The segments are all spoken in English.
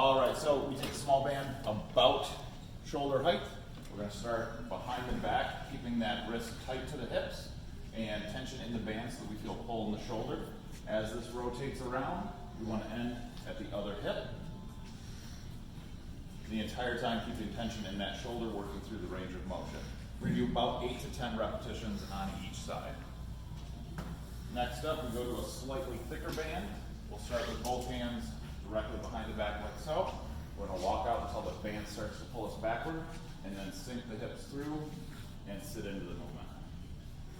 All right, so we take a small band about shoulder height. We're gonna start behind and back, keeping that wrist tight to the hips and tension in the band so that we feel pull in the shoulder. As this rotates around, we wanna end at the other hip. The entire time keeping tension in that shoulder, working through the range of motion. We're gonna do about 8 to 10 repetitions on each side. Next up, we go to a slightly thicker band. We'll start with both hands directly behind the back like so. We're gonna walk out until the band starts to pull us backward, and then sink the hips through and sit into the movement.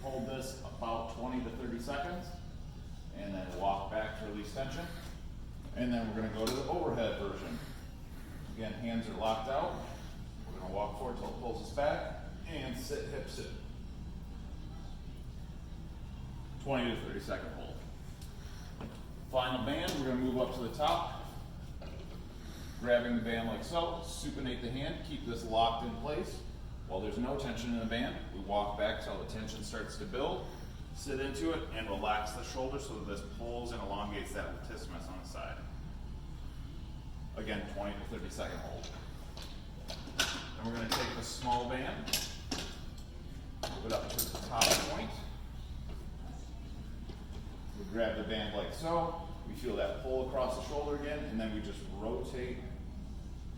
Hold this about 20 to 30 seconds, and then walk back to release tension. And then we're gonna go to the overhead version. Again, hands are locked out. We're gonna walk forward until it pulls us back, and sit, hip sit. 20 to 30 second hold. Final band, we're gonna move up to the top. Grabbing the band like so, supinate the hand, keep this locked in place. While there's no tension in the band, we walk back till the tension starts to build, sit into it, and relax the shoulder so that this pulls and elongates that latissimus on the side. Again, 20 to 30 second hold. Then we're gonna take the small band, move it up to the top point. We grab the band like so, we feel that pull across the shoulder again, and then we just rotate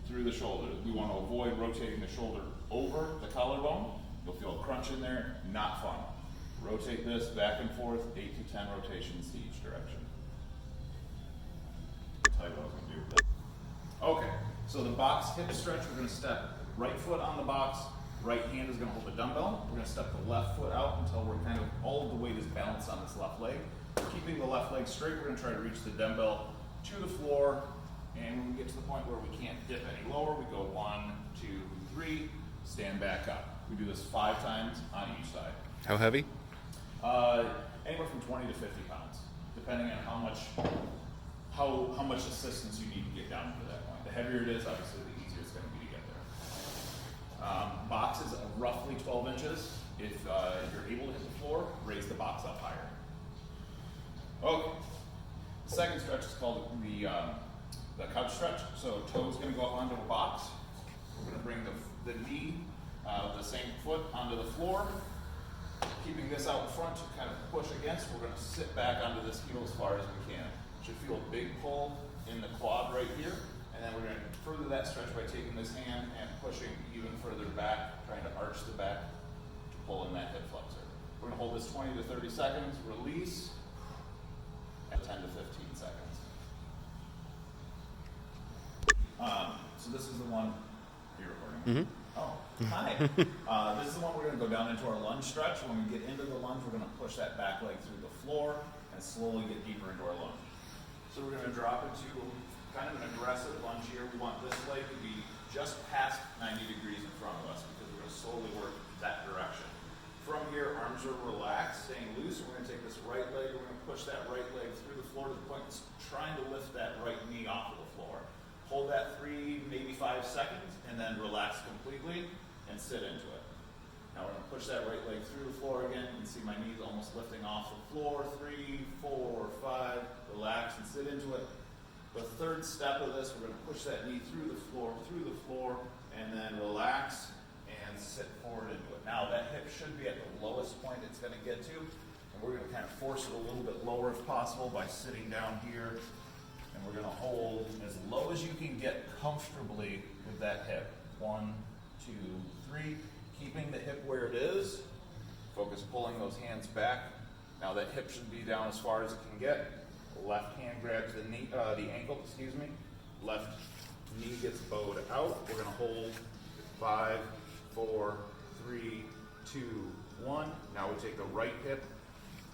through the shoulder. We want to avoid rotating the shoulder over the collarbone. You'll feel a crunch in there, not fun. Rotate this back and forth, 8 to 10 rotations to each direction. I'll tell you what I was going to do with this. Okay, so the box hip stretch, we're going to step right foot on the box, right hand is going to hold the dumbbell. We're going to step the left foot out until we're kind of, all of the weight is balanced on this left leg. Keeping the left leg straight, we're going to try to reach the dumbbell to the floor, and when we get to the point where we can't dip any lower, we go 1, 2, 3, stand back up. We do this 5 times on each side. How heavy? Anywhere from 20 to 50 pounds, depending on how much assistance you need to get down to that point. The heavier it is, obviously, the easier it's going to be to get there. Box is roughly 12 inches. If you're able to hit the floor, raise the box up higher. Okay. The second stretch is called the couch stretch. So toes going to go up onto a box. We're going to bring the knee, the same foot onto the floor. Keeping this out in front to kind of push against, we're going to sit back onto this heel as far as we can. Should feel a big pull in the quad right here. And then we're going to further that stretch by taking this hand and pushing even further back, trying to arch the back to pull in that hip flexor. We're going to hold this 20 to 30 seconds, release, at 10 to 15 seconds. So this is the one you're recording. Oh, hi. This is the one we're going to go down into our lunge stretch. When we get into the lunge, we're going to push that back leg through the floor and slowly get deeper into our lunge. So we're going to drop into kind of an aggressive lunge here. We want this leg to be just past 90 degrees in front of us because we're going to slowly work that direction. From here, arms are relaxed, staying loose. We're going to take this right leg, we're going to push that right leg through the floor to the point it's trying to lift that right knee off of the floor. Hold that 3, maybe 5 seconds, and then relax completely and sit into it. Now we're going to push that right leg through the floor again. You can see my knees almost lifting off the floor. 3, 4, 5, relax and sit into it. The third step of this, we're going to push that knee through the floor, and then relax and sit forward into it. Now that hip should be at the lowest point it's going to get to, and we're going to kind of force it a little bit lower if possible by sitting down here, and we're going to hold as low as you can get comfortably with that hip. 1, 2, 3, keeping the hip where it is. Focus pulling those hands back. Now that hip should be down as far as it can get. Left hand grabs the knee, the ankle, excuse me. Left knee gets bowed out. We're going to hold 5, 4, 3, 2, 1. Now we take the right hip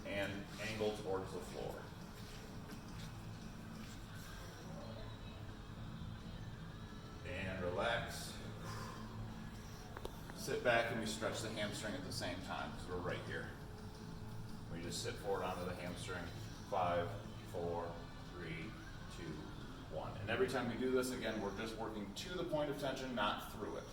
and angle towards the floor. And relax. Sit back and we stretch the hamstring at the same time because we're right here. We just sit forward onto the hamstring. 5, 4, 3, 2, 1. And every time we do this, again, we're just working to the point of tension, not through it.